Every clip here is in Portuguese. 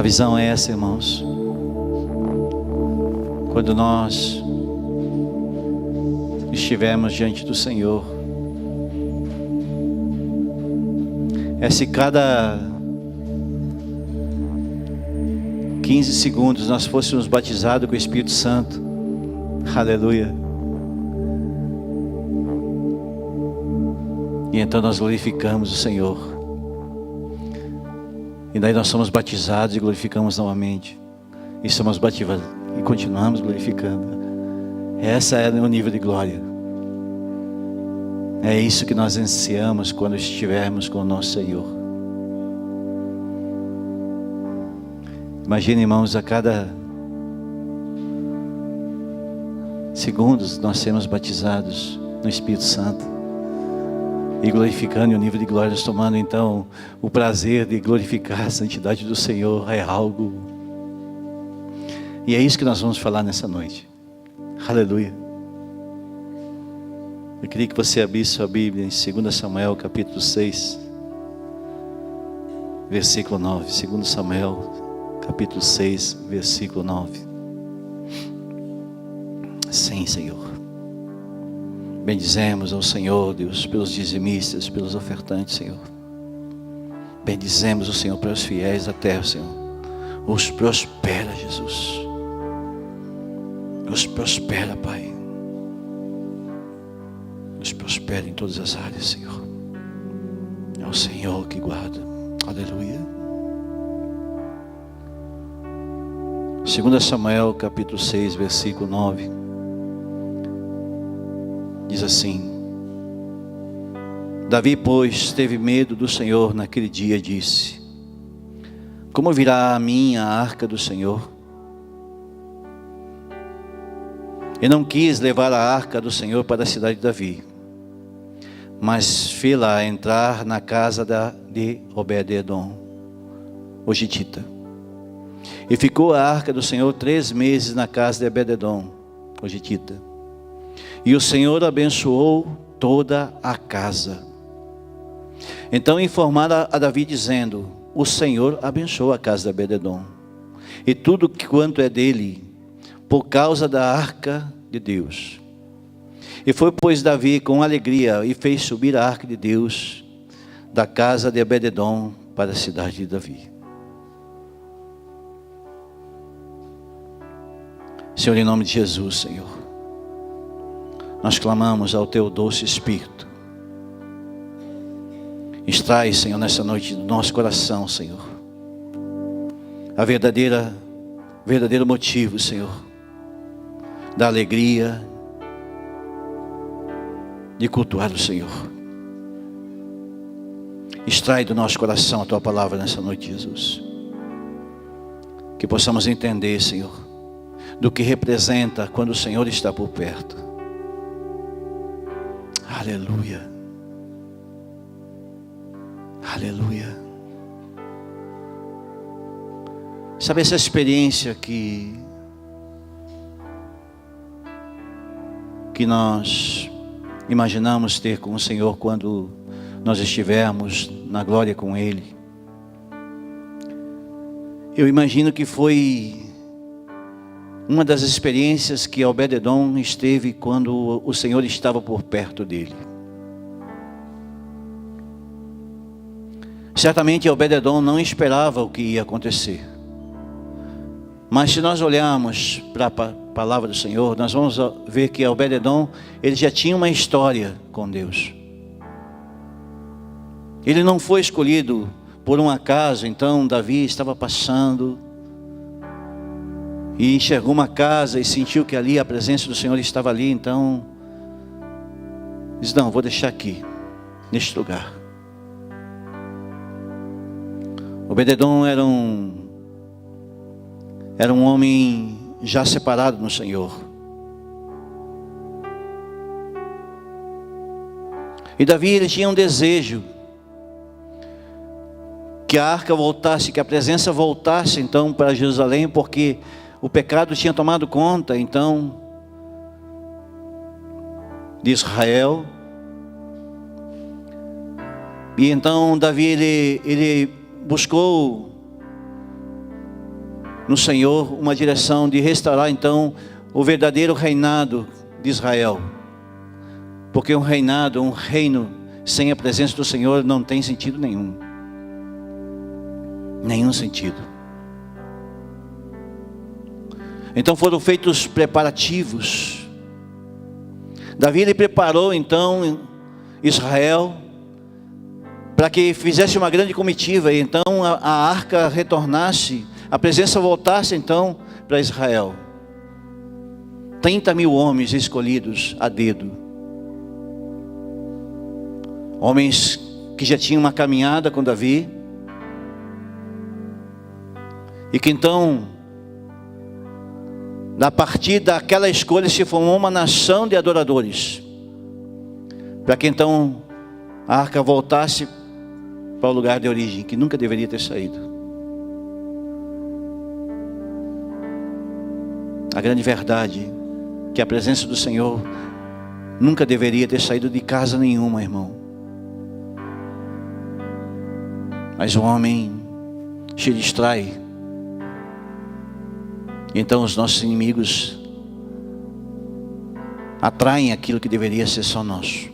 visão é essa, irmãos. Quando nós estivermos diante do Senhor, é se cada 15 segundos nós fôssemos batizados com o Espírito Santo. Aleluia. E então nós glorificamos o Senhor. E daí nós somos batizados e glorificamos novamente. E somos batizados e continuamos glorificando. Essa é o nível de glória. É isso que nós ansiamos quando estivermos com o nosso Senhor. Imagine, irmãos, a cada segundos nós sermos batizados no Espírito Santo e glorificando o nível de glória, nós tomando então o prazer de glorificar a santidade do Senhor. É algo, e é isso que nós vamos falar nessa noite. Aleluia. Eu queria que você abrisse sua Bíblia em 2 Samuel capítulo 6 versículo 9. 2 Samuel capítulo 6 versículo 9. Sim, Senhor. Bendizemos ao Senhor, Deus, pelos dizimistas, pelos ofertantes, Senhor. Bendizemos o Senhor pelos fiéis da terra, Senhor. Os prospera, Jesus. Os prospera, Pai. Os prospera em todas as áreas, Senhor. É o Senhor que guarda. Aleluia. 2 Samuel capítulo 6 versículo 9 diz assim: Davi, pois, teve medo do Senhor naquele dia e disse: como virá a mim a arca do Senhor? E não quis levar a arca do Senhor para a cidade de Davi, mas fê-la entrar na casa de Obed-edom, o gitita. E ficou a arca do Senhor 3 meses na casa de Obed-edom, o gitita. E o Senhor abençoou toda a casa. Então informaram a Davi dizendo: o Senhor abençoou a casa de Obed-edom e tudo quanto é dele, por causa da arca de Deus. E foi, pois, Davi com alegria e fez subir a arca de Deus da casa de Obed-edom para a cidade de Davi. Senhor, em nome de Jesus, Senhor, nós clamamos ao Teu doce Espírito. Extrai, Senhor, nessa noite do nosso coração, Senhor, a verdadeiro motivo, Senhor, da alegria de cultuar o Senhor. Extrai do nosso coração a Tua palavra nessa noite, Jesus. Que possamos entender, Senhor, do que representa quando o Senhor está por perto. Aleluia. Aleluia. Sabe essa experiência que nós imaginamos ter com o Senhor quando nós estivermos na glória com Ele? Eu imagino que foi uma das experiências que Obed-edom esteve quando o Senhor estava por perto dele. Certamente Obed-edom não esperava o que ia acontecer. Mas se nós olharmos para a palavra do Senhor, nós vamos ver que Obed-edom, ele já tinha uma história com Deus. Ele não foi escolhido por um acaso. Então Davi estava passando e enxergou uma casa e sentiu que ali a presença do Senhor estava ali. Então diz: não, vou deixar aqui, neste lugar. Obed-edom era um homem já separado no Senhor. E Davi, ele tinha um desejo que a arca voltasse, que a presença voltasse então para Jerusalém, porque o pecado tinha tomado conta então de Israel. E então Davi, ele buscou no Senhor uma direção de restaurar então o verdadeiro reinado de Israel. Porque um reino sem a presença do Senhor não tem sentido nenhum. Nenhum sentido. Então foram feitos preparativos. Davi ele preparou então Israel para que fizesse uma grande comitiva e então a arca retornasse, a presença voltasse então para Israel. 30.000 homens escolhidos a dedo. Homens que já tinham uma caminhada com Davi. E que então, a partir daquela escolha se formou uma nação de adoradores. Para que então a arca voltasse para o lugar de origem, que nunca deveria ter saído. A grande verdade é que a presença do Senhor nunca deveria ter saído de casa nenhuma, irmão. Mas o homem se distrai. Então os nossos inimigos atraem aquilo que deveria ser só nosso.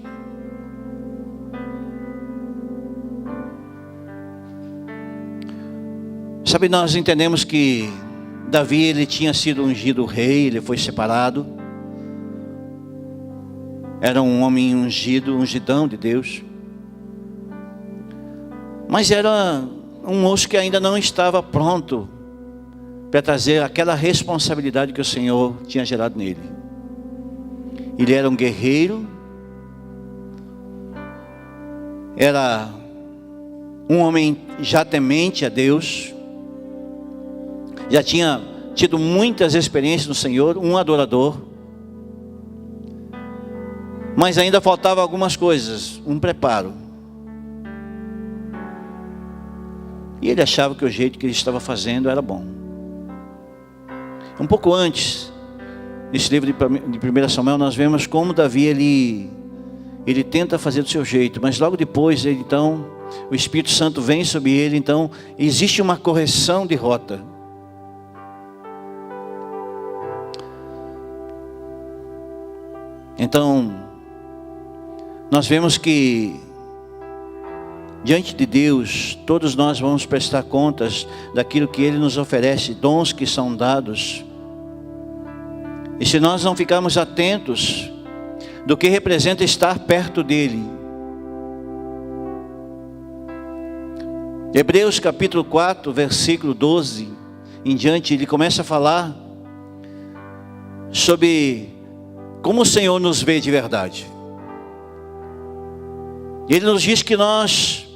Sabe, nós entendemos que Davi ele tinha sido ungido rei, ele foi separado. Era um homem ungido, ungidão de Deus. Mas era um moço que ainda não estava pronto para trazer aquela responsabilidade que o Senhor tinha gerado nele. Ele era um guerreiro, era um homem já temente a Deus, já tinha tido muitas experiências no Senhor, um adorador, mas ainda faltava algumas coisas, um preparo. E ele achava que o jeito que ele estava fazendo era bom. Um pouco antes desse livro de 1 Samuel, nós vemos como Davi ele tenta fazer do seu jeito, mas logo depois então o Espírito Santo vem sobre ele, então existe uma correção de rota. Então nós vemos que diante de Deus, todos nós vamos prestar contas daquilo que Ele nos oferece, dons que são dados. E se nós não ficarmos atentos do que representa estar perto dEle. Hebreus capítulo 4, versículo 12 em diante, ele começa a falar sobre como o Senhor nos vê de verdade. Ele nos diz que nós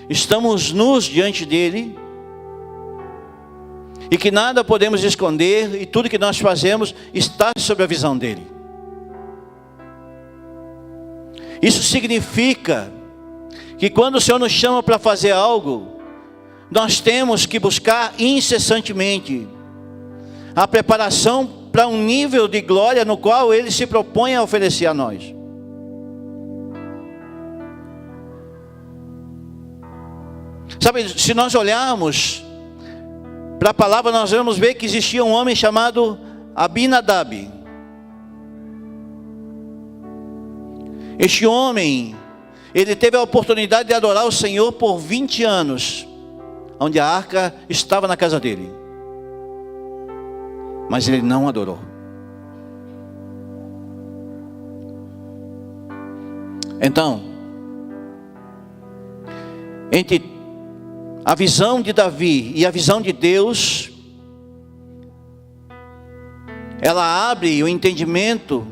estamos nus diante dele e que nada podemos esconder, e tudo que nós fazemos está sob a visão dele. Isso significa que quando o Senhor nos chama para fazer algo, nós temos que buscar incessantemente a preparação para um nível de glória no qual ele se propõe a oferecer a nós. Sabe, se nós olharmos para a palavra, nós vamos ver que existia um homem chamado Abinadab. Este homem, ele teve a oportunidade de adorar o Senhor por 20 anos, onde a arca estava na casa dele. Mas ele não adorou. Então, entre a visão de Davi e a visão de Deus, ela abre o entendimento,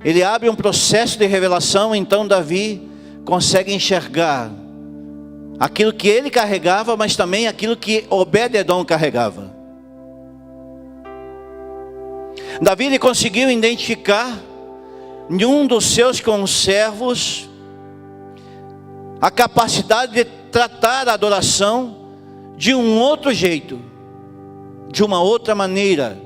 ele abre um processo de revelação. Então Davi consegue enxergar aquilo que ele carregava, mas também aquilo que Obed-edom carregava. Davi ele conseguiu identificar em um dos seus conservos a capacidade de tratar a adoração de um outro jeito, de uma outra maneira.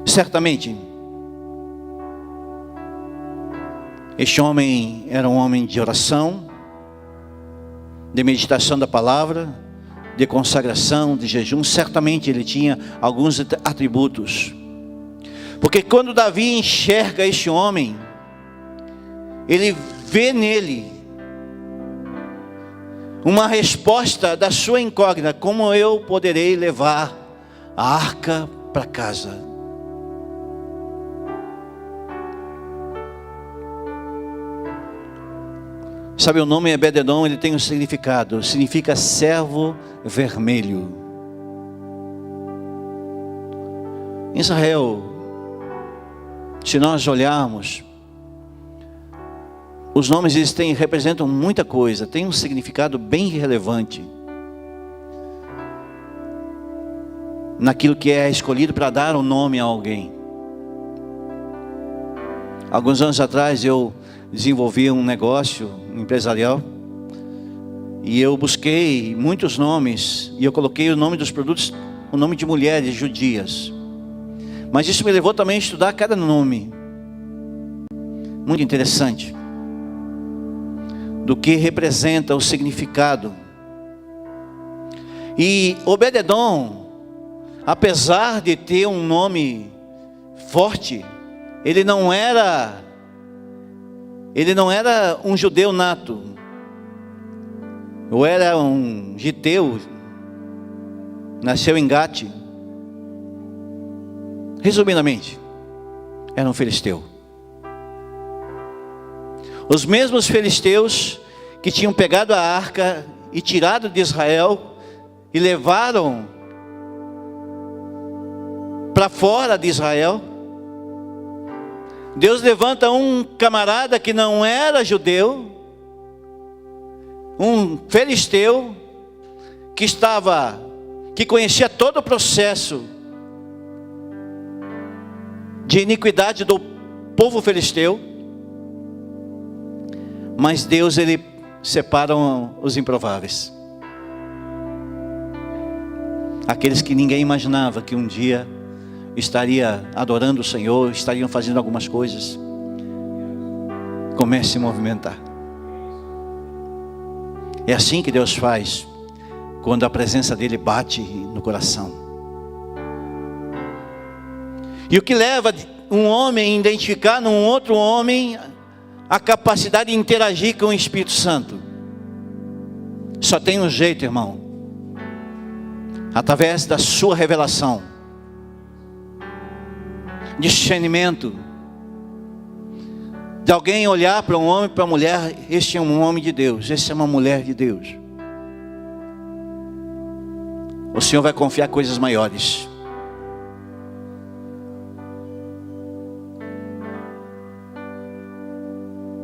Certamente, este homem era um homem de oração, de meditação da palavra, de consagração, de jejum. Certamente ele tinha alguns atributos. Porque quando Davi enxerga este homem, ele vê nele uma resposta da sua incógnita: como eu poderei levar a arca para casa? Sabe, o nome Obed-edom, ele tem um significado, significa servo vermelho. Em Israel, se nós olharmos, os nomes eles representam muita coisa, tem um significado bem relevante naquilo que é escolhido para dar um nome a alguém. Alguns anos atrás eu desenvolvi um negócio empresarial e eu busquei muitos nomes e eu coloquei o nome dos produtos, o nome de mulheres judias. Mas isso me levou também a estudar cada nome. Muito interessante. Do que representa o significado. E Obed-edom, apesar de ter um nome forte, ele não era um judeu nato, ou era um giteu, nasceu em Gate. Resumidamente, era um filisteu. Os mesmos filisteus que tinham pegado a arca e tirado de Israel e levaram para fora de Israel. Deus levanta um camarada que não era judeu, um filisteu, que conhecia todo o processo de iniquidade do povo filisteu. Mas Deus, ele separa os improváveis, aqueles que ninguém imaginava que um dia estaria adorando o Senhor, estariam fazendo algumas coisas. Comece a se movimentar. É assim que Deus faz, quando a presença dele bate no coração. E o que leva um homem a identificar num outro homem a capacidade de interagir com o Espírito Santo? Só tem um jeito, irmão: através da sua revelação, discernimento, de alguém olhar para um homem, para uma mulher: este é um homem de Deus, esta é uma mulher de Deus. O Senhor vai confiar coisas maiores.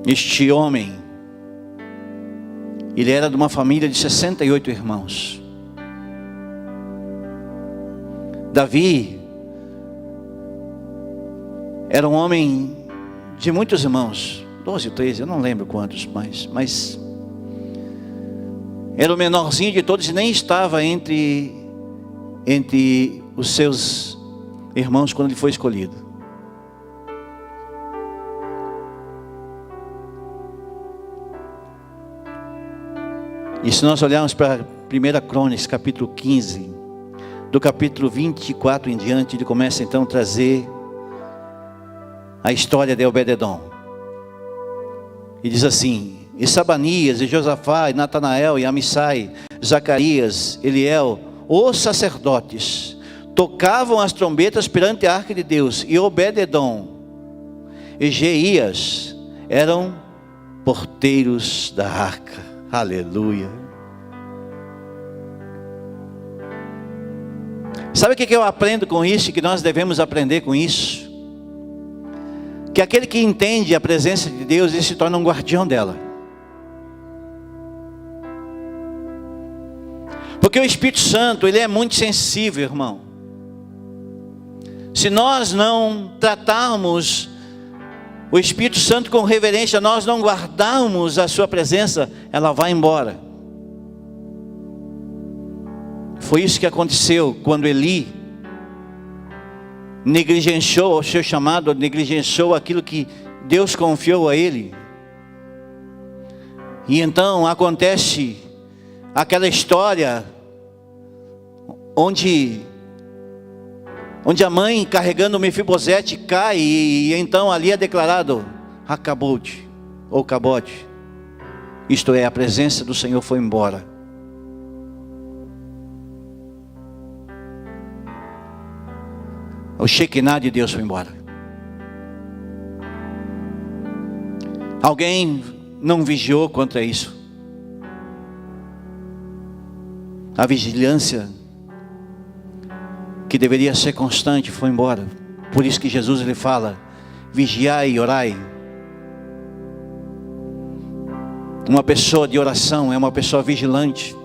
Este homem, ele era de uma família de 68 irmãos. Davi era um homem de muitos irmãos, 12, 13, eu não lembro quantos, mas era o menorzinho de todos e nem estava entre os seus irmãos quando ele foi escolhido. E se nós olharmos para 1 Crônicas, capítulo 15, do capítulo 24 em diante, ele começa então a trazer a história de Obed-edom. E diz assim: e Sabanias, e Josafá, e Natanael, e Amissai, Zacarias, Eliel, os sacerdotes, tocavam as trombetas perante a arca de Deus, e Obed-edom e Jeías eram porteiros da arca. Aleluia. Sabe o que eu aprendo com isso, que nós devemos aprender com isso? Que aquele que entende a presença de Deus, ele se torna um guardião dela. Porque o Espírito Santo, ele é muito sensível, irmão. Se nós não tratarmos o Espírito Santo com reverência, nós não guardarmos a sua presença, ela vai embora. Foi isso que aconteceu quando Eli negligenciou o seu chamado, negligenciou aquilo que Deus confiou a ele. E então acontece aquela história onde a mãe carregando o Mefibosete cai e então ali é declarado Racabote ou Cabote, isto é, a presença do Senhor foi embora. O Shekinah de Deus foi embora. Alguém não vigiou contra isso. A vigilância que deveria ser constante foi embora. Por isso que Jesus ele fala: vigiai e orai. Uma pessoa de oração é uma pessoa vigilante.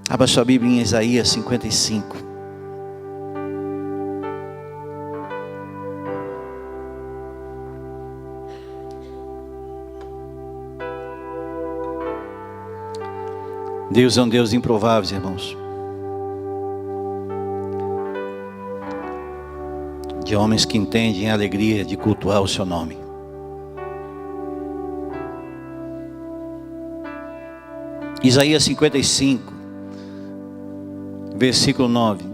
Abra sua Bíblia em Isaías 55. Deus é um Deus improvável, irmãos. De homens que entendem a alegria de cultuar o seu nome. Isaías 55, versículo 9.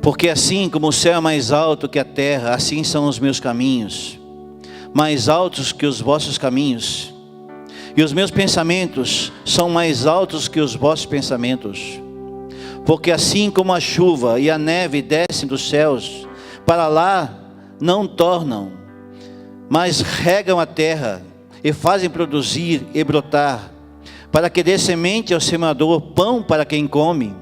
Porque assim como o céu é mais alto que a terra, assim são os meus caminhos, mais altos que os vossos caminhos. E os meus pensamentos são mais altos que os vossos pensamentos. Porque assim como a chuva e a neve descem dos céus, para lá não tornam, mas regam a terra e fazem produzir e brotar, para que dê semente ao semeador, pão para quem come.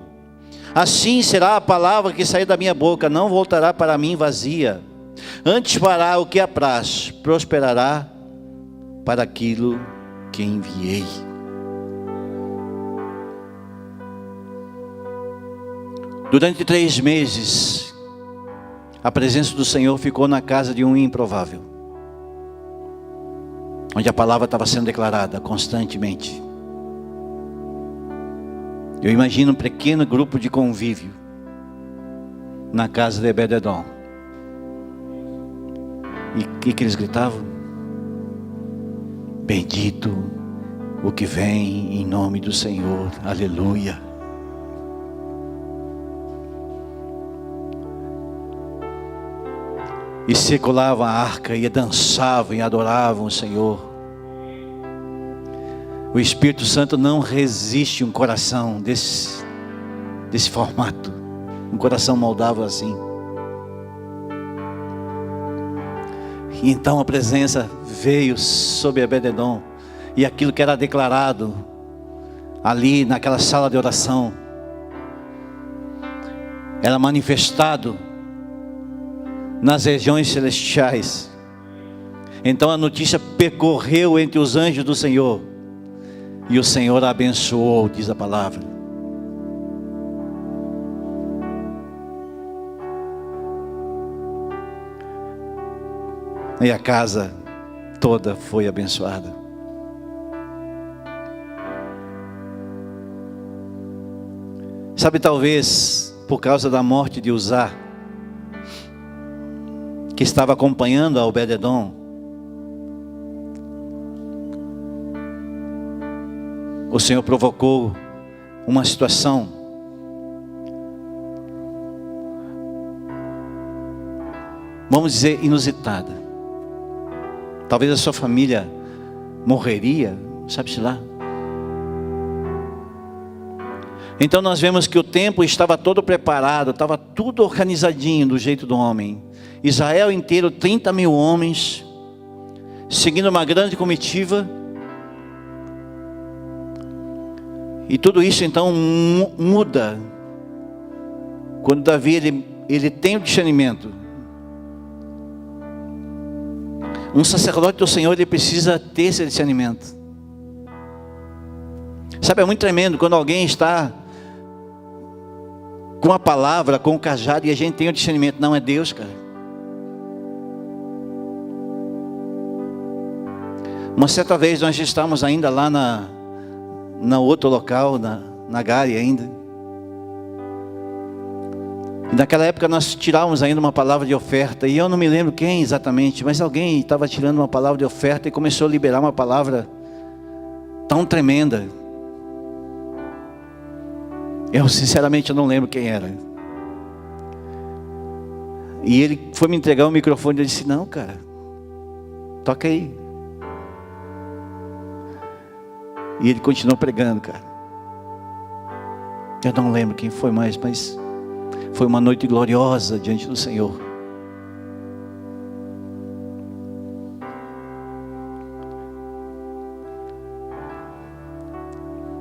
Assim será a palavra que sair da minha boca, não voltará para mim vazia, antes fará o que apraz, prosperará para aquilo que enviei. Durante 3 meses, a presença do Senhor ficou na casa de um improvável, onde a palavra estava sendo declarada constantemente. Eu imagino um pequeno grupo de convívio na casa de Obed-edom. E o que eles gritavam? Bendito o que vem em nome do Senhor, aleluia. E circulavam a arca e dançavam e adoravam o Senhor. O Espírito Santo não resiste um coração desse formato, um coração moldável assim. E então a presença veio sobre Obed-edom, e aquilo que era declarado ali naquela sala de oração era manifestado nas regiões celestiais. Então a notícia percorreu entre os anjos do Senhor, e o Senhor abençoou, diz a palavra. E a casa toda foi abençoada. Sabe, talvez por causa da morte de Uzá, que estava acompanhando a Obed-edom, o Senhor provocou uma situação vamos dizer inusitada. Talvez a sua família morreria, sabe-se lá. Então nós vemos que o templo estava todo preparado, estava tudo organizadinho do jeito do homem. Israel inteiro, 30 mil homens, seguindo uma grande comitiva. E tudo isso então muda quando Davi ele tem o discernimento. Um sacerdote do Senhor, ele precisa ter esse discernimento. Sabe, é muito tremendo quando alguém está com a palavra, com o cajado, e a gente tem o discernimento. Não, é Deus, cara. Uma certa vez nós estávamos ainda lá na outro local, na Gária ainda. E naquela época nós tirávamos ainda uma palavra de oferta. E eu não me lembro quem exatamente, mas alguém estava tirando uma palavra de oferta e começou a liberar uma palavra tão tremenda. Eu sinceramente não lembro quem era. E ele foi me entregar o microfone e eu disse: não, cara, toca aí. E ele continuou pregando, cara. Eu não lembro quem foi mais, mas foi uma noite gloriosa diante do Senhor.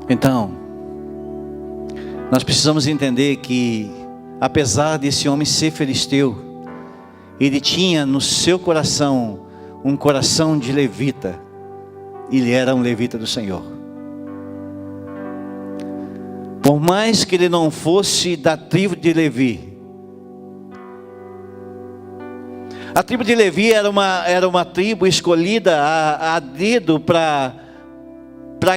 Então, nós precisamos entender que, apesar desse homem ser filisteu, ele tinha no seu coração um coração de levita. Ele era um levita do Senhor. Por mais que ele não fosse da tribo de Levi, a tribo de Levi era uma tribo escolhida a dedo para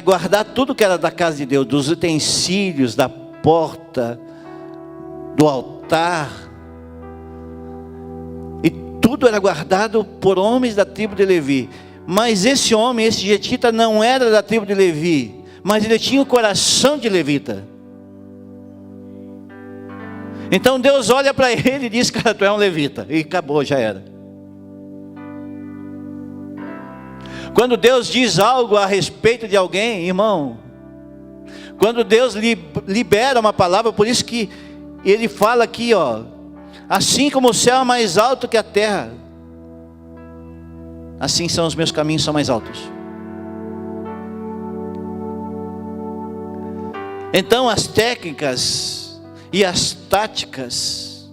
guardar tudo que era da casa de Deus, dos utensílios, da porta, do altar. E tudo era guardado por homens da tribo de Levi. Mas esse homem, esse Getita, não era da tribo de Levi, mas ele tinha o coração de levita. Então Deus olha para ele e diz: cara, tu é um levita. E acabou, já era. Quando Deus diz algo a respeito de alguém, irmão, quando Deus libera uma palavra, por isso que ele fala aqui, ó: assim como o céu é mais alto que a terra, assim são os meus caminhos, são mais altos. Então as técnicas e as táticas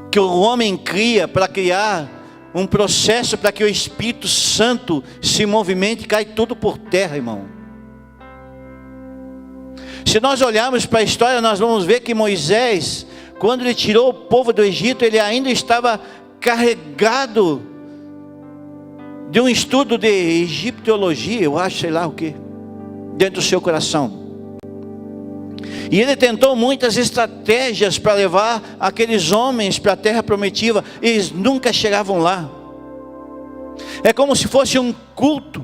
que o homem cria para criar um processo para que o Espírito Santo se movimente, cai tudo por terra, irmão. Se nós olharmos para a história, nós vamos ver que Moisés, quando ele tirou o povo do Egito, ele ainda estava carregado de um estudo de egiptologia, eu acho, sei lá o que, dentro do seu coração. E ele tentou muitas estratégias para levar aqueles homens para a terra prometida. Eles nunca chegavam lá. É como se fosse um culto.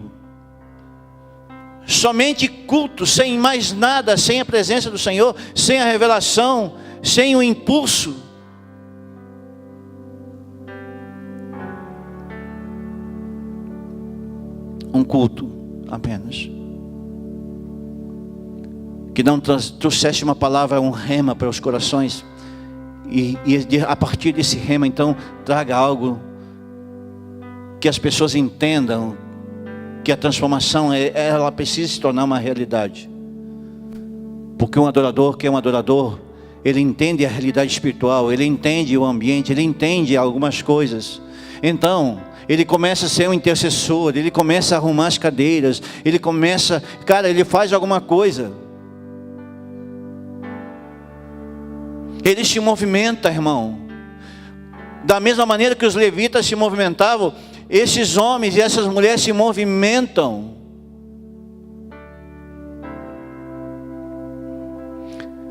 Somente culto, sem mais nada, sem a presença do Senhor, sem a revelação, sem o impulso. Um culto apenas. Que não trouxesse uma palavra, um rema para os corações. E a partir desse rema, então, traga algo que as pessoas entendam que a transformação, ela precisa se tornar uma realidade. Porque um adorador, que é um adorador, ele entende a realidade espiritual, ele entende o ambiente, ele entende algumas coisas. Então, ele começa a ser um intercessor, ele começa a arrumar as cadeiras, ele começa, cara, ele faz alguma coisa. Ele se movimenta, irmão. Da mesma maneira que os levitas se movimentavam, esses homens e essas mulheres se movimentam.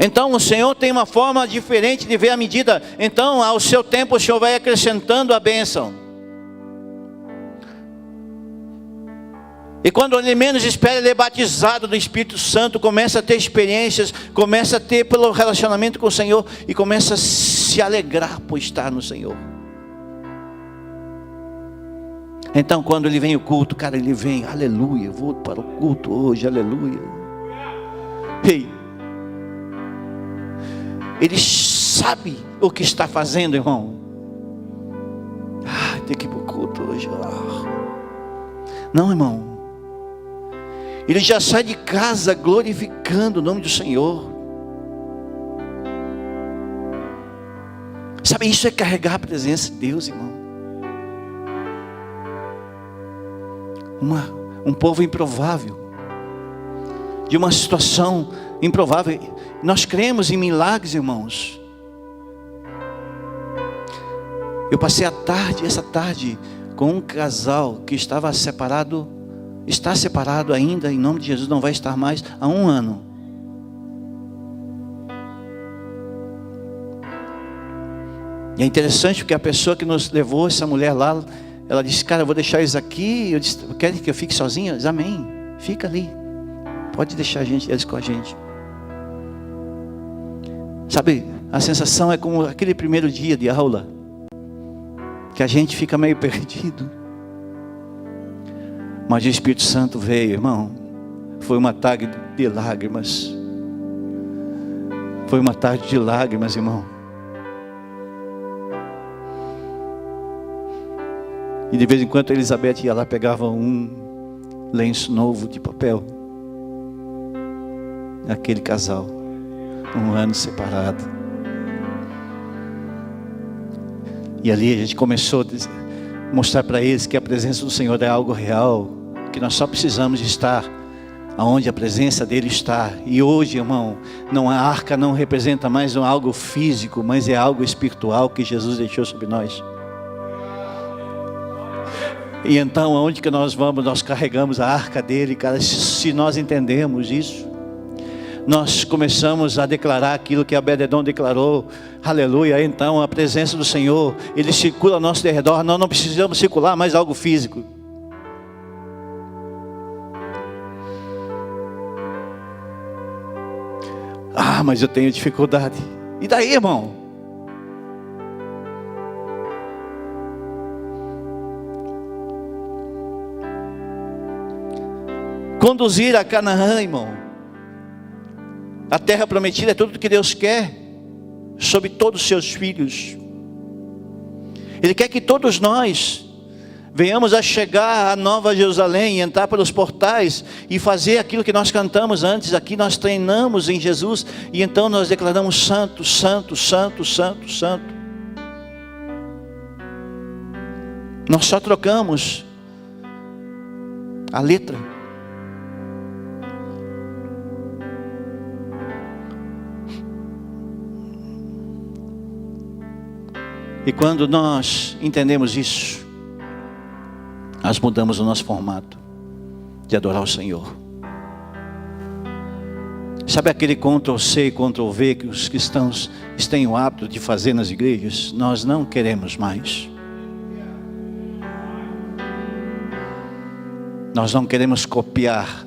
Então o Senhor tem uma forma diferente de ver a medida. Então ao seu tempo o Senhor vai acrescentando a bênção. E quando ele menos espera, ele é batizado do Espírito Santo, começa a ter experiências, começa a ter pelo relacionamento com o Senhor, e começa a se alegrar por estar no Senhor. Então quando ele vem ao culto, cara, ele vem, aleluia, vou para o culto hoje, aleluia. Ei, ele sabe o que está fazendo, irmão. Tem que ir para o culto hoje. Não, irmão. Ele já sai de casa glorificando o nome do Senhor. Sabe, isso é carregar a presença de Deus, irmão. Um povo improvável, de uma situação improvável. Nós cremos em milagres, irmãos. Eu passei essa tarde com um casal que estava separado. Está separado ainda, em nome de Jesus, não vai estar mais há 1 ano. E é interessante porque a pessoa que nos levou, essa mulher lá, ela disse: cara, eu vou deixar eles aqui. Eu disse: querem que eu fique sozinha? Eu disse: amém, fica ali, pode deixar eles com a gente. Sabe, a sensação é como aquele primeiro dia de aula, que a gente fica meio perdido. Mas o Espírito Santo veio, irmão. Foi uma tarde de lágrimas. Foi uma tarde de lágrimas, irmão. E de vez em quando a Elizabeth ia lá, pegava um lenço novo de papel. Aquele casal, 1 ano separado. E ali a gente começou a mostrar para eles que a presença do Senhor é algo real, que nós só precisamos estar aonde a presença dele está. E hoje, irmão, a arca não representa mais algo físico, mas é algo espiritual que Jesus deixou sobre nós. E então, aonde que nós vamos, nós carregamos a arca dele, cara. Se nós entendemos isso, nós começamos a declarar aquilo que Obed-edom declarou. Aleluia. Então a presença do Senhor, ele circula ao nosso redor. Nós não precisamos circular mais algo físico. Ah, mas eu tenho dificuldade. E daí, irmão? Conduzir a Canaã, irmão. A terra prometida é tudo o que Deus quer sobre todos os seus filhos. Ele quer que todos nós venhamos a chegar à Nova Jerusalém, entrar pelos portais e fazer aquilo que nós cantamos antes. Aqui nós treinamos em Jesus e então nós declaramos: santo, santo, santo, santo, santo. Nós só trocamos a letra. E quando nós entendemos isso, nós mudamos o nosso formato de adorar o Senhor. Sabe aquele Ctrl+C e Ctrl+V que os cristãos têm o hábito de fazer nas igrejas? Nós não queremos mais. Nós não queremos copiar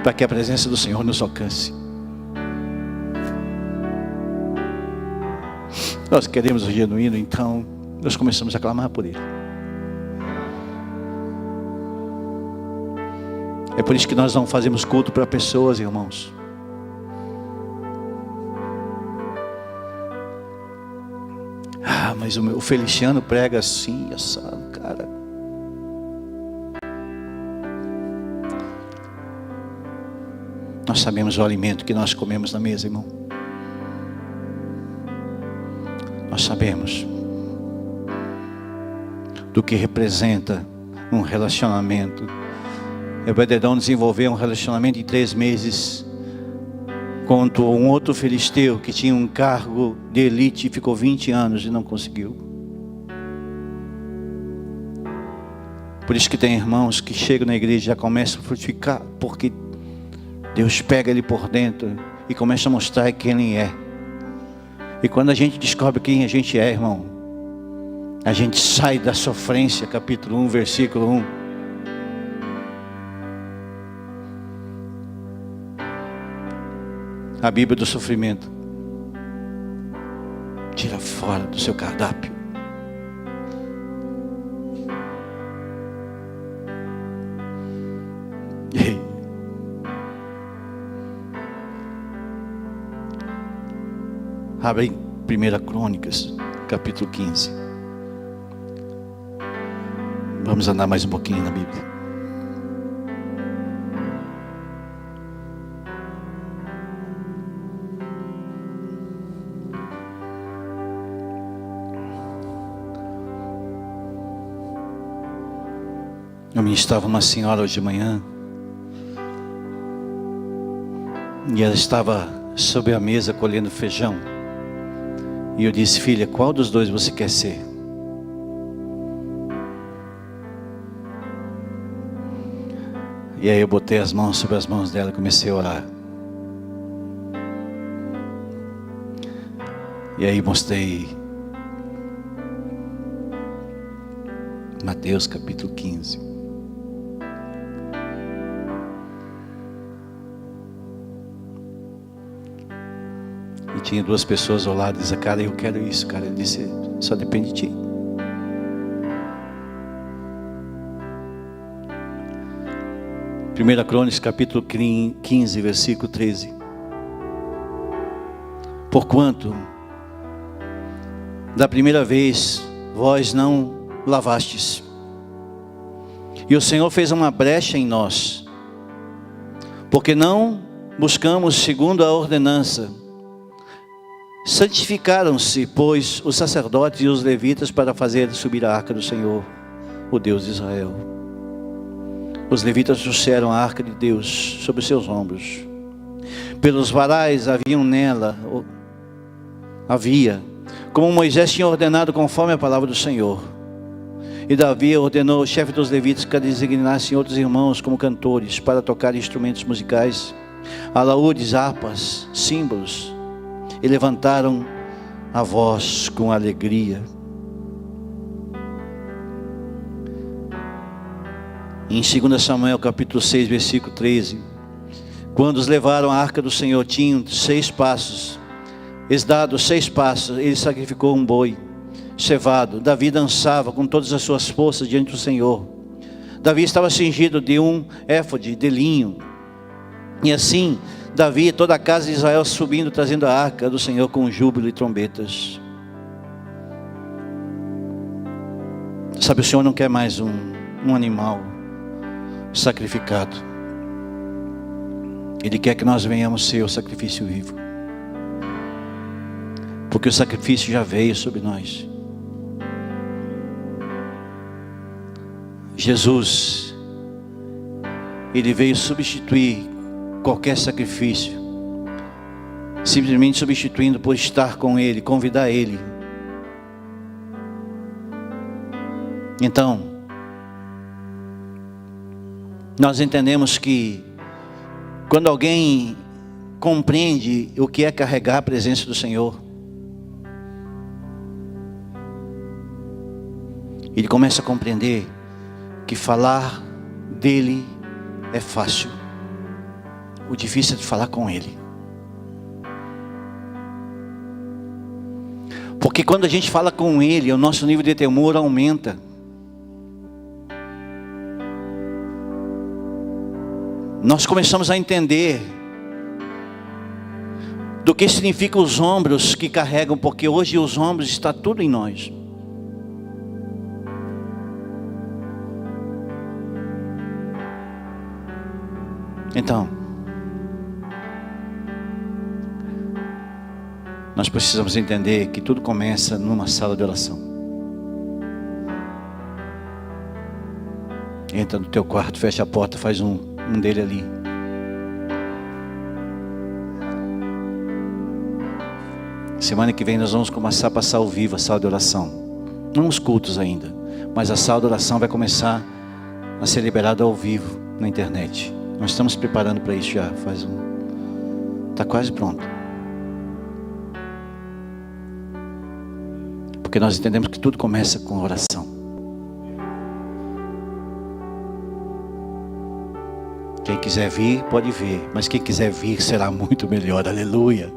para que a presença do Senhor nos alcance. Nós queremos o genuíno, então nós começamos a clamar por ele. É por isso que nós não fazemos culto para pessoas, irmãos. Ah, mas o Feliciano prega assim, assado, cara. Nós sabemos o alimento que nós comemos na mesa, irmão. Nós sabemos do que representa um relacionamento. Obed-edom desenvolveu um relacionamento em 3 meses contra um outro filisteu que tinha um cargo de elite e ficou 20 anos e não conseguiu. Por isso que tem irmãos que chegam na igreja e já começam a frutificar, porque Deus pega ele por dentro e começa a mostrar quem ele é. E quando a gente descobre quem a gente é, irmão, a gente sai da sofrência, capítulo 1, versículo 1. A Bíblia do sofrimento tira fora do seu cardápio. Abre em 1 Crônicas, capítulo 15. Vamos andar mais um pouquinho na Bíblia. Eu ministrava uma senhora hoje de manhã. E ela estava sobre a mesa colhendo feijão. E eu disse: filha, qual dos dois você quer ser? E aí eu botei as mãos sobre as mãos dela e comecei a orar. E aí mostrei Mateus capítulo 15. E tinha duas pessoas ao lado, dizia, cara, eu quero isso, cara. Ele disse, só depende de ti. Primeira Crônicas capítulo 15, versículo 13. Porquanto da primeira vez vós não lavastes, e o Senhor fez uma brecha em nós, porque não buscamos segundo a ordenança. Santificaram-se, pois, os sacerdotes e os levitas para fazer subir a arca do Senhor, o Deus de Israel. Os levitas trouxeram a arca de Deus sobre os seus ombros. Pelos varais havia, como Moisés tinha ordenado conforme a palavra do Senhor. E Davi ordenou ao chefe dos levitas que designassem outros irmãos como cantores para tocar instrumentos musicais, alaúdes, harpas, símbolos, e levantaram a voz com alegria. Em 2 Samuel capítulo 6, versículo 13, quando os levaram a arca do Senhor, tinham 6 passos. Dados 6 passos, ele sacrificou um boi cevado. Davi dançava com todas as suas forças diante do Senhor. Davi estava cingido de um éfode de linho. E assim, Davi e toda a casa de Israel subindo, trazendo a arca do Senhor com júbilo e trombetas. Sabe, o Senhor não quer mais um animal sacrificado. Ele quer que nós venhamos ser o sacrifício vivo. Porque o sacrifício já veio sobre nós. Jesus, Ele veio substituir qualquer sacrifício, simplesmente substituindo por estar com Ele, convidar Ele. Então, nós entendemos que quando alguém compreende o que é carregar a presença do Senhor, ele começa a compreender que falar dele é fácil. O difícil é de falar com Ele. Porque quando a gente fala com Ele, o nosso nível de temor aumenta. Nós começamos a entender do que significa os ombros que carregam, porque hoje os ombros está tudo em nós. Então, nós precisamos entender que tudo começa numa sala de oração. Entra no teu quarto, fecha a porta, faz um dele ali. Semana que vem nós vamos começar a passar ao vivo a sala de oração. Não os cultos ainda, mas a sala de oração vai começar a ser liberada ao vivo na internet. Nós estamos preparando para isso já, está quase pronto. Porque nós entendemos que tudo começa com oração. Quem quiser vir, pode vir, mas quem quiser vir será muito melhor, aleluia.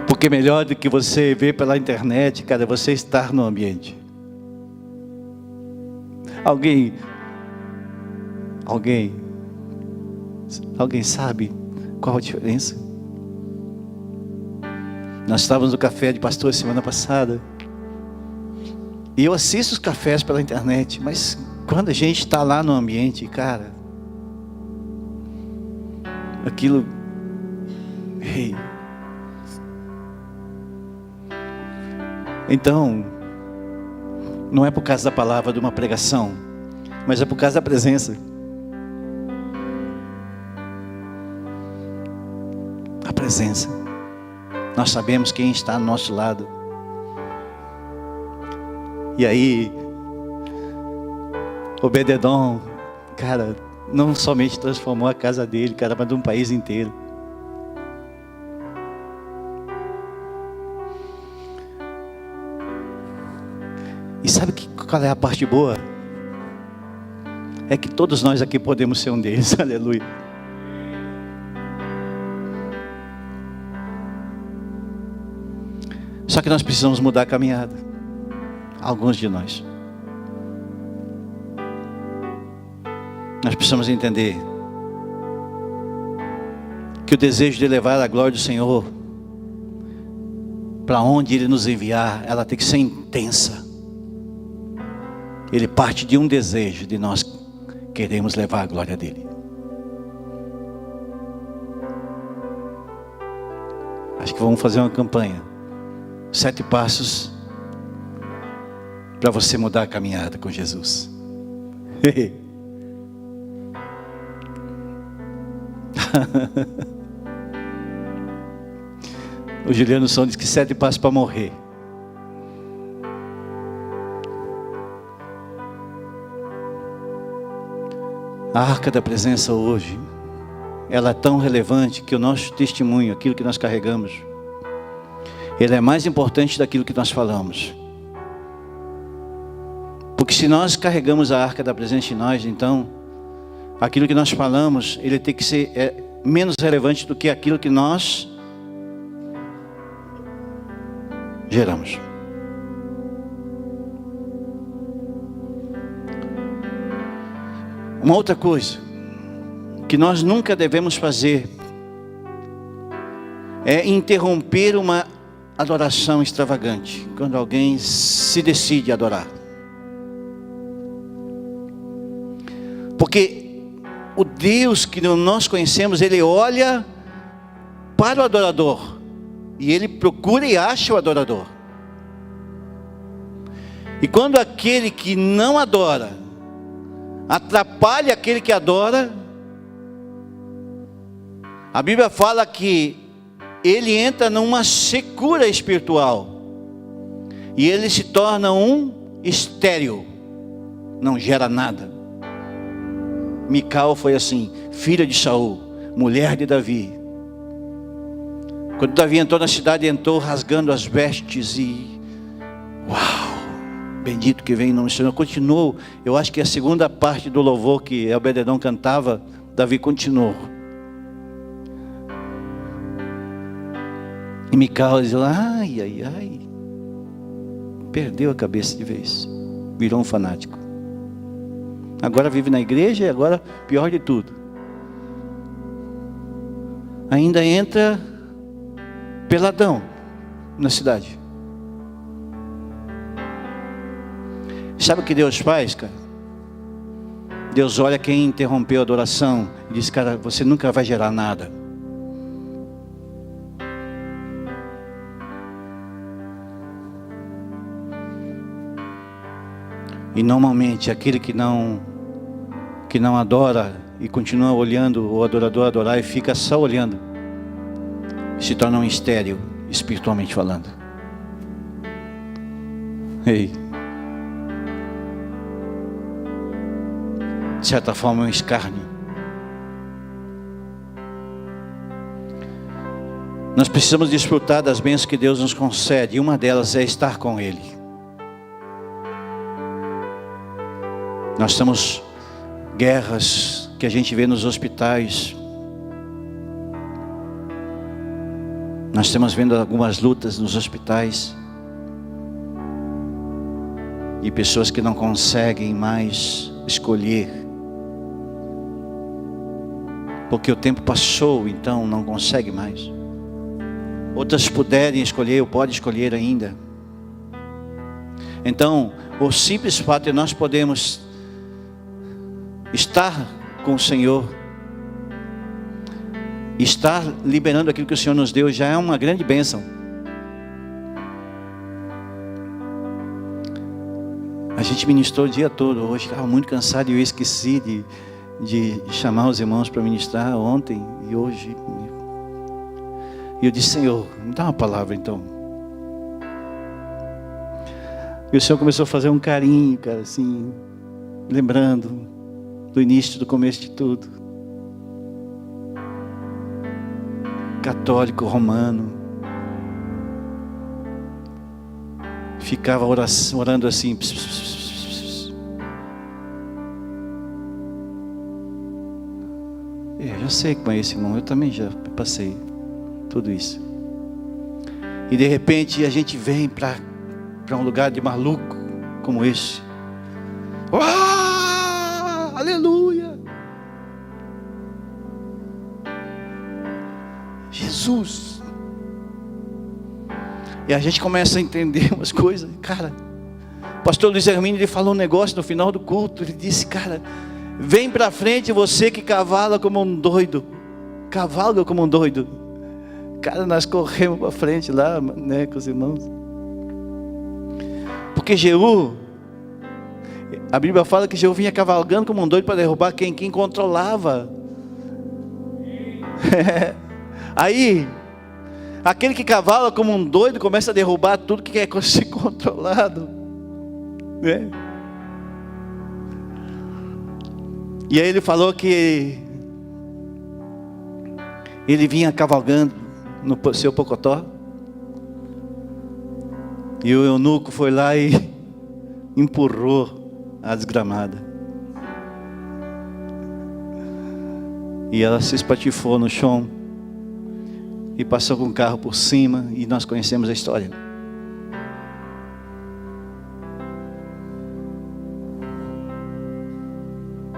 Porque melhor do que você ver pela internet, cara, é você estar no ambiente. Alguém sabe qual a diferença? Nós estávamos no café de pastor semana passada. E eu assisto os cafés pela internet, mas quando a gente está lá no ambiente, cara, aquilo, hey. Então, não é por causa da palavra de uma pregação, mas é por causa da presença. A presença. Nós sabemos quem está ao nosso lado. E aí, Obed-edom, cara, não somente transformou a casa dele, cara, mas de um país inteiro. E sabe qual é a parte boa? É que todos nós aqui podemos ser um deles. Aleluia. Só que nós precisamos mudar a caminhada. Alguns de nós. Nós precisamos entender que o desejo de levar a glória do Senhor para onde Ele nos enviar, ela tem que ser intensa. Ele parte de um desejo de nós queremos levar a glória dele. Acho que vamos fazer uma campanha. 7 passos para você mudar a caminhada com Jesus. O Juliano Som diz que 7 passos para morrer. A arca da presença hoje, ela é tão relevante que o nosso testemunho, aquilo que nós carregamos, ele é mais importante daquilo que nós falamos. Porque se nós carregamos a arca da presença em nós, então aquilo que nós falamos, ele tem que ser menos relevante do que aquilo que nós geramos. Uma outra coisa que nós nunca devemos fazer é interromper uma adoração extravagante, quando alguém se decide a adorar. Porque o Deus que nós conhecemos, Ele olha para o adorador e Ele procura e acha o adorador. E quando aquele que não adora atrapalha aquele que adora, a Bíblia fala que ele entra numa secura espiritual e ele se torna um estéril, não gera nada. Mical foi assim, filha de Saul, mulher de Davi. Quando Davi entrou na cidade, entrou rasgando as vestes e uau, bendito que vem em nome do Senhor. Continuou, eu acho que a segunda parte do louvor que Obed-edom cantava, Davi continuou. E Mical dizia, ai, ai, ai, perdeu a cabeça de vez, virou um fanático. Agora vive na igreja e agora, pior de tudo, ainda entra peladão na cidade. Sabe o que Deus faz, cara? Deus olha quem interrompeu a adoração e diz, cara, você nunca vai gerar nada. E normalmente aquele que não adora e continua olhando o adorador adorar e fica só olhando, se torna um estéril, espiritualmente falando. Ei. De certa forma é um escárnio. Nós precisamos desfrutar das bênçãos que Deus nos concede, e uma delas é estar com Ele. Nós temos guerras que a gente vê nos hospitais. Nós estamos vendo algumas lutas nos hospitais. E pessoas que não conseguem mais escolher. Porque o tempo passou, então não consegue mais. Outras puderem escolher, ou podem escolher ainda. Então, o simples fato de nós podemos estar com o Senhor, estar liberando aquilo que o Senhor nos deu, já é uma grande bênção. A gente ministrou o dia todo hoje, estava muito cansado e eu esqueci de chamar os irmãos para ministrar ontem e hoje. E eu disse, Senhor, me dá uma palavra então. E o Senhor começou a fazer um carinho, cara, assim, lembrando do início, do começo de tudo. Católico, romano, ficava orando assim. Pss, pss, pss, pss. Eu sei como é esse, irmão. Eu também já passei tudo isso. E de repente a gente vem para um lugar de maluco como esse. Aleluia! Jesus! E a gente começa a entender umas coisas. Cara, o pastor Luiz Hermínio, ele falou um negócio no final do culto. Ele disse, cara, vem para frente você que cavala como um doido. Cavalga como um doido. Cara, nós corremos para frente lá, né, com os irmãos. Porque Jeú, a Bíblia fala que Jeú vinha cavalgando como um doido para derrubar quem controlava. Aí, aquele que cavala como um doido começa a derrubar tudo que quer ser controlado, né? E aí ele falou que ele vinha cavalgando no seu pocotó, e o eunuco foi lá e empurrou a desgramada, e ela se espatifou no chão e passou com o carro por cima, e nós conhecemos a história.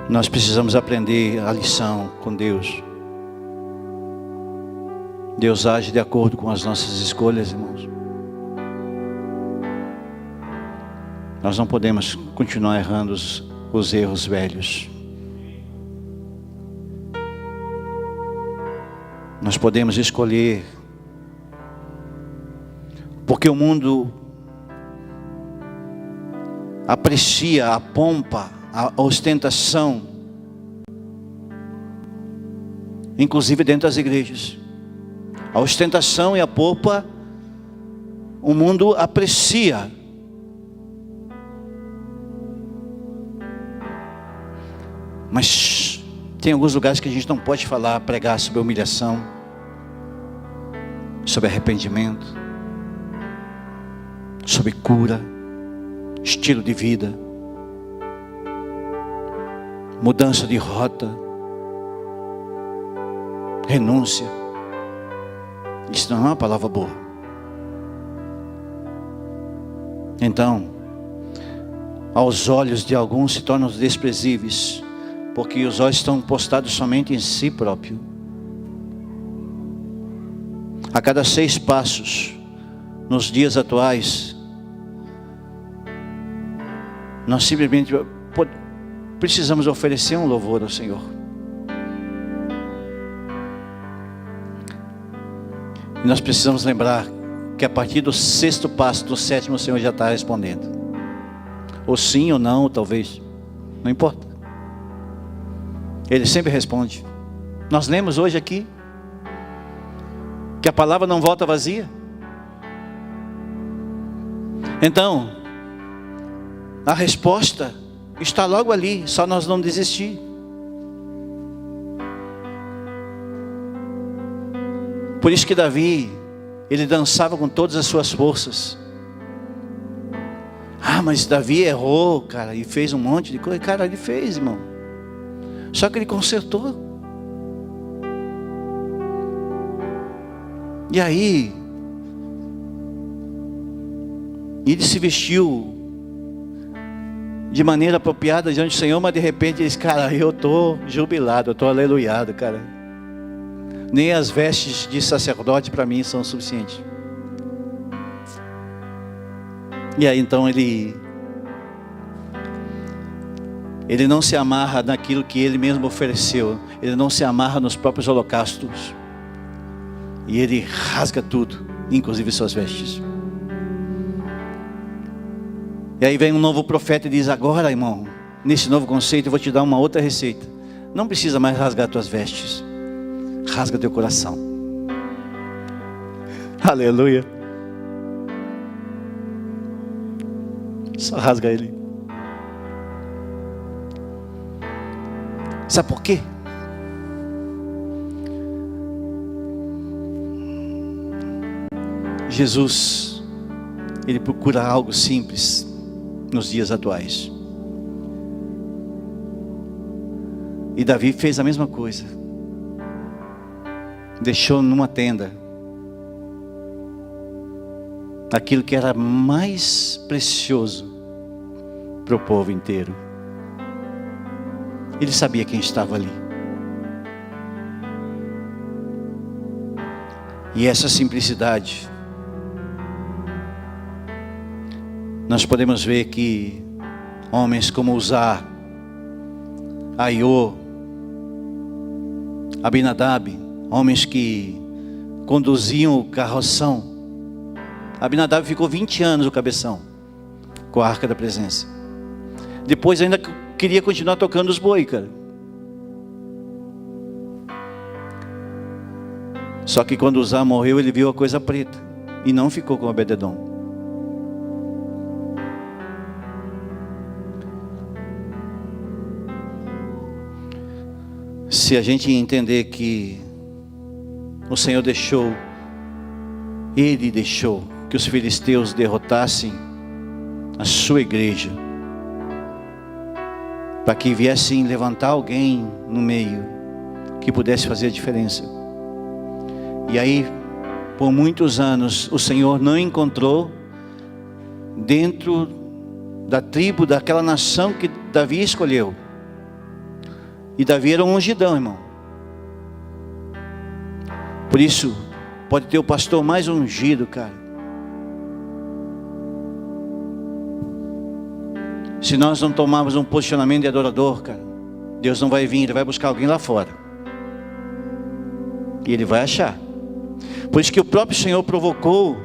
Nós precisamos aprender a lição com Deus. Deus age de acordo com as nossas escolhas, irmãos. Nós não podemos continuar errando os erros velhos. Nós podemos escolher, porque o mundo aprecia a pompa, a ostentação, inclusive dentro das igrejas. A ostentação e a pompa, o mundo aprecia. Mas tem alguns lugares que a gente não pode falar, pregar sobre humilhação, sobre arrependimento, sobre cura, estilo de vida, mudança de rota, renúncia. Isso não é uma palavra boa. Então, aos olhos de alguns se tornam desprezíveis, porque os olhos estão postados somente em si próprio. A cada 6 passos, nos dias atuais, nós simplesmente precisamos oferecer um louvor ao Senhor. E nós precisamos lembrar que a partir do 6º passo, do 7º, o Senhor já está respondendo. Ou sim ou não, ou talvez, não importa. Ele sempre responde. Nós lemos hoje aqui que a palavra não volta vazia. Então, a resposta está logo ali, só nós não desistir. Por isso que Davi, ele dançava com todas as suas forças. Mas Davi errou, cara, e fez um monte de coisa. Cara, ele fez, irmão. Só que ele consertou. E aí, ele se vestiu de maneira apropriada diante do Senhor, mas de repente ele disse, cara, eu estou jubilado, eu estou aleluiado, cara. Nem as vestes de sacerdote para mim são suficientes. E aí então ele não se amarra naquilo que ele mesmo ofereceu. Ele não se amarra nos próprios holocaustos. E ele rasga tudo, inclusive suas vestes. E aí vem um novo profeta e diz, agora, irmão, nesse novo conceito eu vou te dar uma outra receita. Não precisa mais rasgar tuas vestes. Rasga teu coração. Aleluia. Só rasga ele. Sabe por quê? Jesus, ele procura algo simples nos dias atuais. E Davi fez a mesma coisa. Deixou numa tenda aquilo que era mais precioso para o povo inteiro. Ele sabia quem estava ali. E essa simplicidade, nós podemos ver que homens como Uzá, Aiô, Abinadab, homens que conduziam o carroção. Abinadab ficou 20 anos o cabeção com a arca da presença. Depois ainda queria continuar tocando os boi, cara. Só que quando Uzá morreu, ele viu a coisa preta e não ficou com Obed-edom. Se a gente entender que o Senhor deixou, Ele deixou que os filisteus derrotassem a sua igreja, para que viessem levantar alguém no meio que pudesse fazer a diferença. E aí, por muitos anos, o Senhor não encontrou dentro da tribo, daquela nação que Davi escolheu. E Davi era um ungidão, irmão. Por isso, pode ter o pastor mais ungido, cara. Se nós não tomarmos um posicionamento de adorador, cara, Deus não vai vir, Ele vai buscar alguém lá fora. E Ele vai achar. Por isso que o próprio Senhor provocou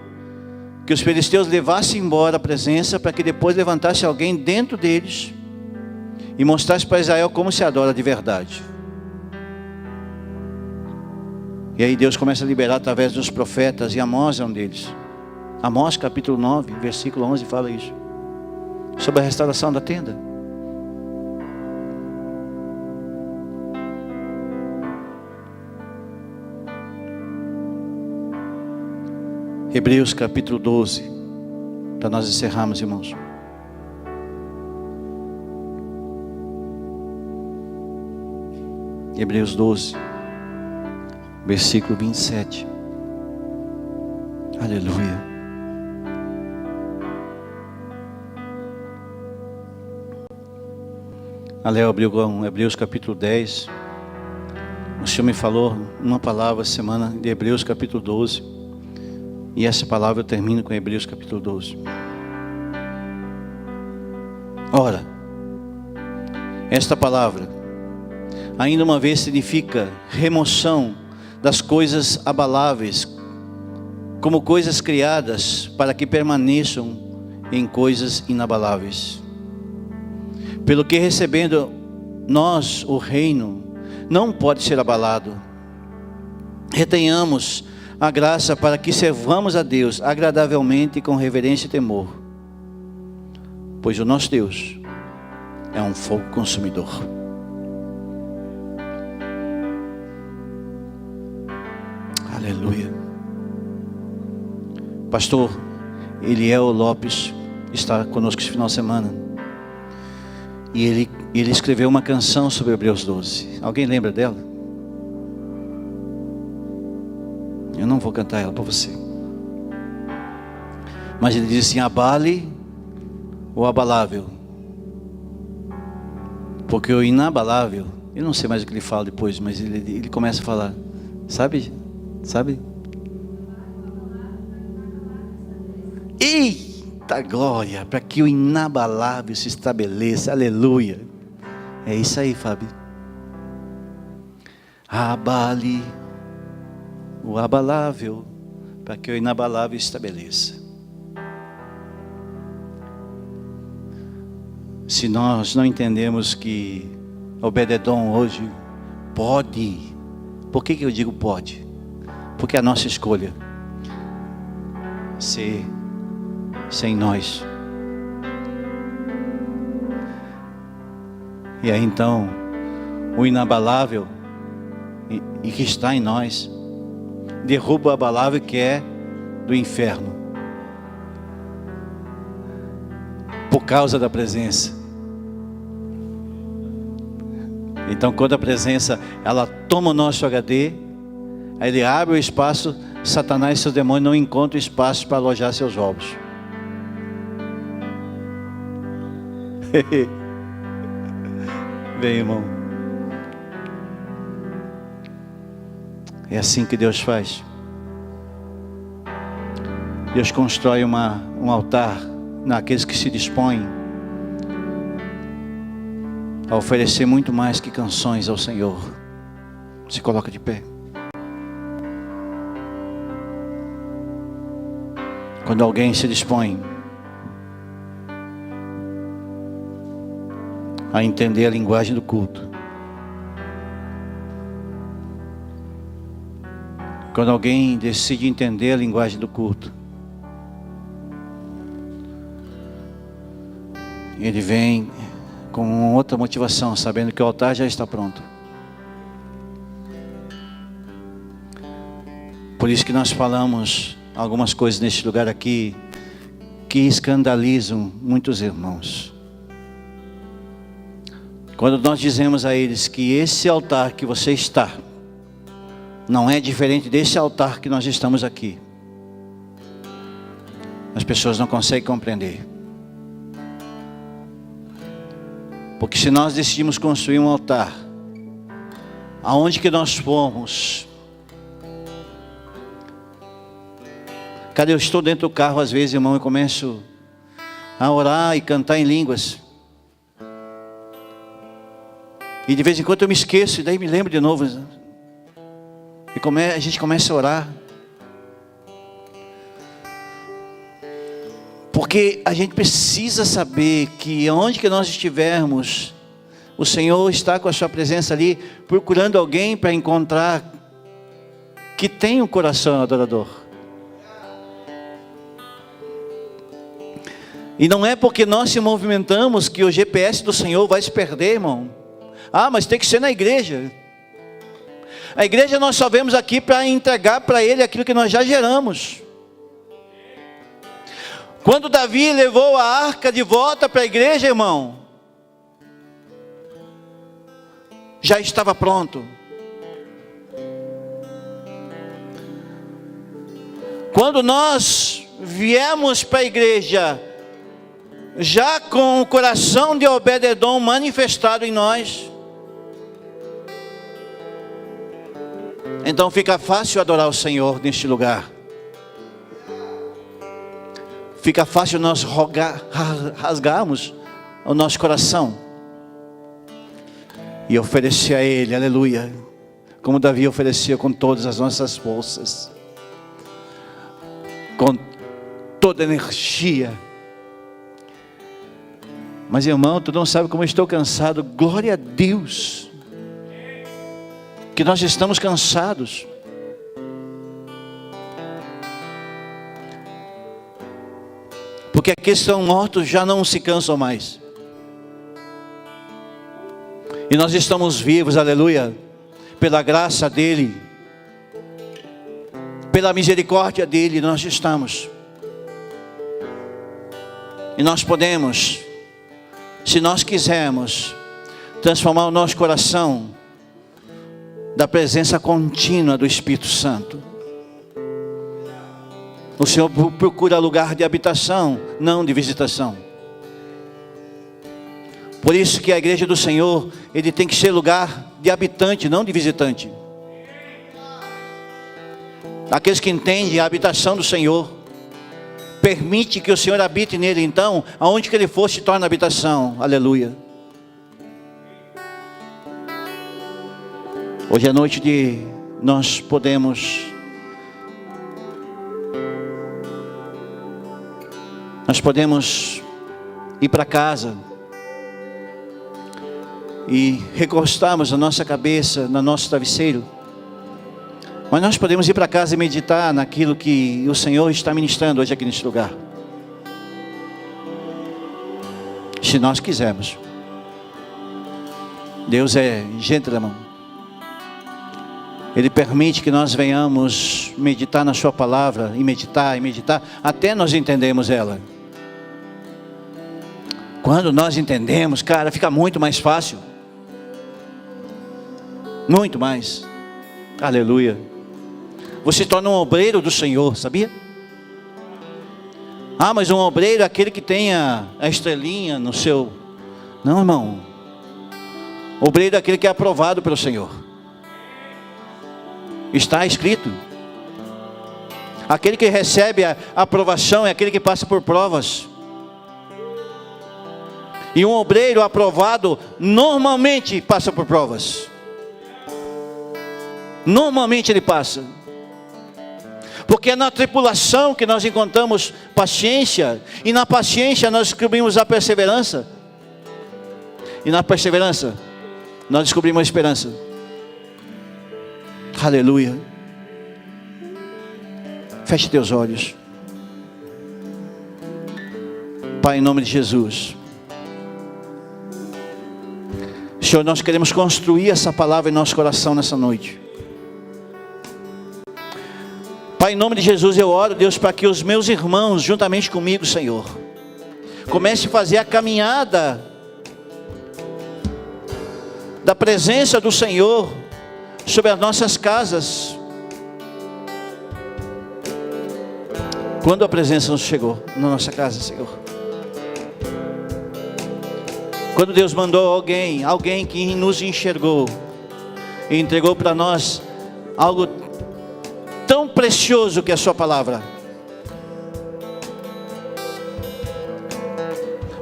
que os filisteus levassem embora a presença, para que depois levantasse alguém dentro deles e mostrasse para Israel como se adora de verdade. E aí Deus começa a liberar através dos profetas, e Amós é um deles. Amós capítulo 9, versículo 11 fala isso, sobre a restauração da tenda. Hebreus capítulo 12, para nós encerrarmos, irmãos. Hebreus 12, versículo 27. Aleluia. A Léo abriu com Hebreus capítulo 10. O Senhor me falou uma palavra essa semana de Hebreus capítulo 12. E essa palavra eu termino com Hebreus capítulo 12. Ora, esta palavra, ainda uma vez, significa remoção das coisas abaláveis, como coisas criadas para que permaneçam em coisas inabaláveis. Pelo que, recebendo nós o reino, não pode ser abalado. Retenhamos a graça para que servamos a Deus agradavelmente, com reverência e temor, pois o nosso Deus é um fogo consumidor. Aleluia. Pastor Eliel Lopes está conosco esse final de semana, e ele escreveu uma canção sobre Hebreus 12. Alguém lembra dela? Eu não vou cantar ela para você. Mas ele diz assim: abale o abalável, porque o inabalável, eu não sei mais o que ele fala depois, mas ele começa a falar, sabe? Eita glória, para que o inabalável se estabeleça. Aleluia. É isso aí, Fábio. Abale o abalável, para que o inabalável estabeleça. Se nós não entendemos que Obed-edom hoje pode, por que eu digo pode? Porque é a nossa escolha ser sem nós. E aí então, o inabalável e que está em nós derruba o abalável que é do inferno. por causa da presença. Então, quando a presença, ela toma o nosso HD, aí ele abre o espaço, Satanás e seus demônios não encontram espaço para alojar seus roubos. Vem, irmão. É assim que Deus faz. Deus constrói um altar naqueles que se dispõem a oferecer muito mais que canções ao Senhor. Se coloca de pé. Quando alguém se dispõe a entender a linguagem do culto, quando alguém decide entender a linguagem do culto, ele vem com outra motivação, sabendo que o altar já está pronto. Por isso que nós falamos algumas coisas neste lugar aqui que escandalizam muitos irmãos. Quando nós dizemos a eles que esse altar que você está não é diferente desse altar que nós estamos aqui, as pessoas não conseguem compreender. Porque se nós decidimos construir um altar, aonde que nós formos, cara, eu estou dentro do carro às vezes, irmão, e começo a orar e cantar em línguas. E de vez em quando eu me esqueço, e daí me lembro de novo. E a gente começa a orar. Porque a gente precisa saber que onde que nós estivermos, o Senhor está com a sua presença ali, procurando alguém para encontrar que tem um coração adorador. E não é porque nós se movimentamos que o GPS do Senhor vai se perder, irmão. Ah, mas tem que ser na igreja. A igreja nós só vemos aqui para entregar para Ele aquilo que nós já geramos. Quando Davi levou a arca de volta para a igreja, irmão, já estava pronto. Quando nós viemos para a igreja, já com o coração de Obed-edom manifestado em nós, então fica fácil adorar o Senhor neste lugar. Fica fácil nós rasgarmos o nosso coração e oferecer a Ele, aleluia, como Davi oferecia com todas as nossas forças, com toda a energia. Mas irmão, tu não sabe como eu estou cansado. Glória a Deus que nós estamos cansados. Porque aqueles que estão mortos já não se cansam mais. E nós estamos vivos, aleluia, pela graça dEle, pela misericórdia dEle, nós estamos. E nós podemos, se nós quisermos, transformar o nosso coração da presença contínua do Espírito Santo. O Senhor procura lugar de habitação, não de visitação. Por isso que a igreja do Senhor, ele tem que ser lugar de habitante, não de visitante. Aqueles que entendem a habitação do Senhor, permite que o Senhor habite nele, então, aonde que ele for se torna habitação, aleluia. Hoje é noite de nós podemos ir para casa e recostarmos a nossa cabeça no nosso travesseiro, mas nós podemos ir para casa e meditar naquilo que o Senhor está ministrando hoje aqui neste lugar, se nós quisermos. Deus é gentleman. Ele permite que nós venhamos meditar na sua palavra, e meditar, até nós entendermos ela. Quando nós entendemos, cara, fica muito mais fácil. Muito mais. Aleluia. Você se torna um obreiro do Senhor, sabia? Ah, mas um obreiro é aquele que tem a estrelinha no seu... Não, irmão. Obreiro é aquele que é aprovado pelo Senhor. Está escrito. Aquele que recebe a aprovação é aquele que passa por provas. E um obreiro aprovado normalmente passa por provas. Normalmente ele passa. Porque é na tribulação que nós encontramos paciência. E na paciência nós descobrimos a perseverança. E na perseverança nós descobrimos a esperança. Aleluia. Feche teus olhos. Pai, em nome de Jesus. Senhor, nós queremos construir essa palavra em nosso coração nessa noite. Pai, em nome de Jesus, eu oro, Deus, para que os meus irmãos, juntamente comigo, Senhor, comece a fazer a caminhada da presença do Senhor sobre as nossas casas. Quando a presença nos chegou na nossa casa, Senhor? Quando Deus mandou alguém que nos enxergou e entregou para nós algo tão precioso que é a sua palavra.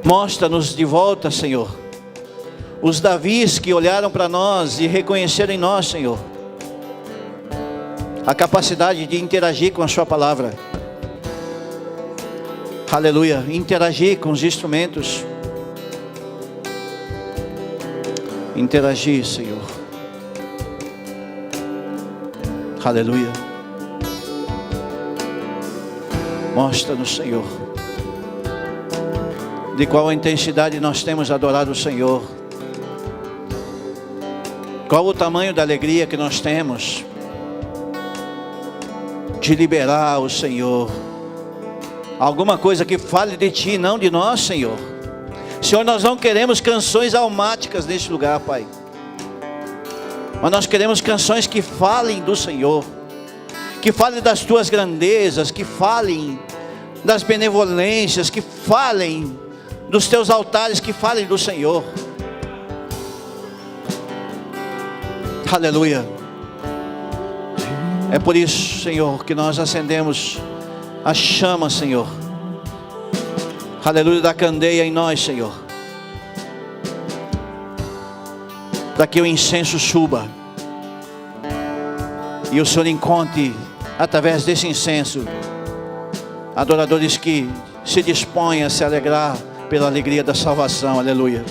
Mostra-nos de volta, Senhor, os Davis que olharam para nós e reconheceram em nós, Senhor, a capacidade de interagir com a sua palavra. Aleluia. Interagir com os instrumentos. Interagir, Senhor. Aleluia. Mostra-nos, Senhor, de qual intensidade nós temos adorado o Senhor. Qual o tamanho da alegria que nós temos de liberar o Senhor. Alguma coisa que fale de Ti, não de nós, Senhor. Senhor, nós não queremos canções almáticas neste lugar, Pai. Mas nós queremos canções que falem do Senhor. Que falem das Tuas grandezas. Que falem das benevolências. Que falem dos Teus altares. Que falem do Senhor. Aleluia. É por isso, Senhor, que nós acendemos a chama, Senhor. Aleluia, da candeia em nós, Senhor. Para que o incenso suba. E o Senhor encontre, através desse incenso, adoradores que se dispõem a se alegrar pela alegria da salvação. Aleluia.